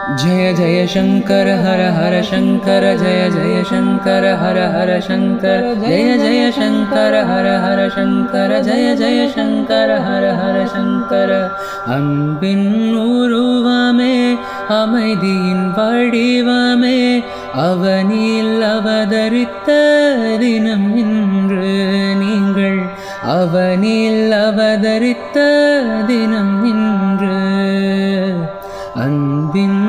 जय जय शंकर हर हर शंकर जय जय शंकर हर हर शंकर जय जय शंकर हर हर शंकर जय जय शंकर हर हर शंकर அன்பின் உருவமே அமைதியின் வடிவமே அவனில் அவதரித்த தினம் இன்று நீங்கள் அவனில் அவதரித்த தினம் இன்று அன்பின்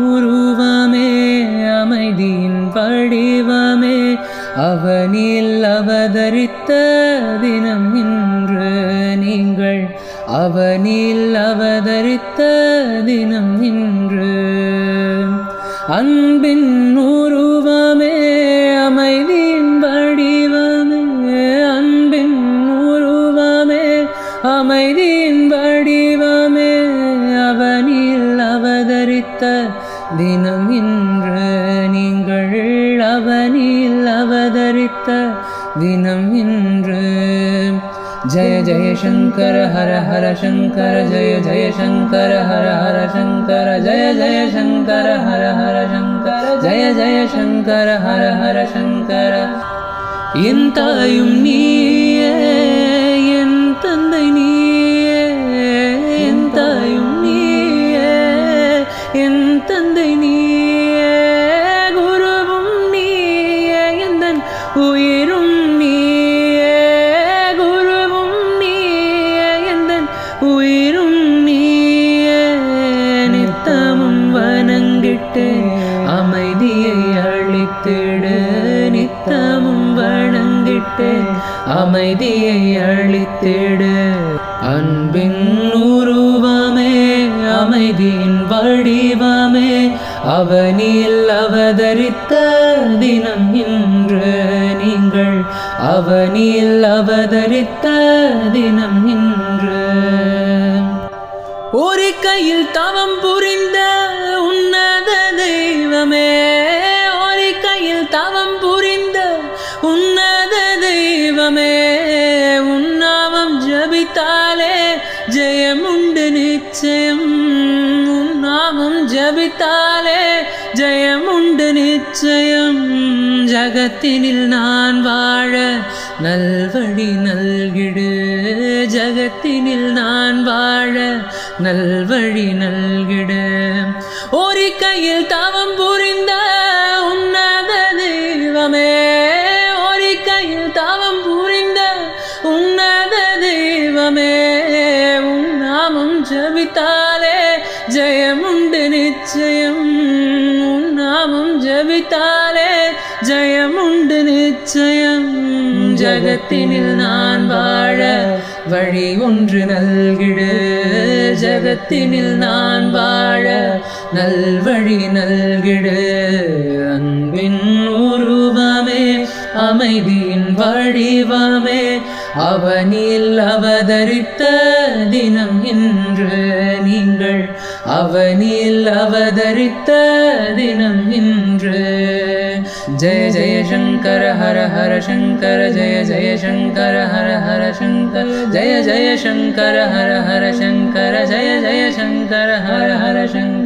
உருவமே அமைதியின் வடிவமே அவனில் அவதரித்த தினம் இன்று நீங்கள் அவனில் அவதரித்த தினம் இன்று அன்பின் உருவமே அமைதியின் வடிவமே அன்பின் உருவமே அமைதியின் வடிவமே அவனில் அவதரித்த தினம் இன்று நீங்கள் அவனில் அவதரித்த தினம் இன்று जय जय शंकर हर हर शंकर जय जय शंकर हर हर शंकर जय जय शंकर हर हर शंकर जय जय शंकर हर हर शंकर என் தாயும் நீயே என் தந்தை நீயே என் தாயும் நீயே என் தந்தை நீயே குருவும் நீயே எந்தன் உயிரும் நீயே குருவும் நீயே எந்தன் உயிரும் நீயே நித்தமும் வணங்கிட்டு அமைதியை அளித்திடு நித்தமும் வணங்கிட்டு அமைதியை அளித்திடு அன்பின் உருவமே அமைதியின் வடிவமே அவனில் அவதரித்த தினம் இன்று நீங்கள் அவனில் அவதரித்த தினம் இன்று ஒரு கையில் தவம் புரிந்த உன்னத தெய்வமே ஒரு கையில் தவம் புரிந்த உன்னத தெய்வமே உன்னாமம் ஜபித்தாலே ஜெயமுண்டு நிச்சயம் உன்னாமம் ஜபித்தாலே ஜெயமுண்டு நிச்சயம் ஜகத்தினில் நான் வாழ நல்வழி நல்கிடு ஜகத்தினில் நான் வாழ நல்வழி நல்கிடு ஒரு கையில் தவம் புரிந்த உன்னத தெய்வமே ஒரு கையில் தவம் புரிந்த உன்னத தெய்வமே உன்னாமம் ஜபித்தாலே ஜெயமுண்டு நிச்சயம் உன்னாமம் ஜபித்தாலே ஜெயமுண்டு நிச்சயம் ஜகத்தினில் நான் வாழ வழி ஒன்று நல்கிடு ஜகத்தினில் நான் வாழ நல்வழி நல்கிடு அன்பின் உருவமே அமைதியின் வடிவமே அவனில் அவதரித்த தினம் இன்று நீங்கள் அவனில் அவதரித்த தினம் இன்று जय जय शंकर हर हर शंकर जय जय शंकर हर हर शंकर जय जय शंकर हर हर शंकर जय जय शंकर हर हर शंकर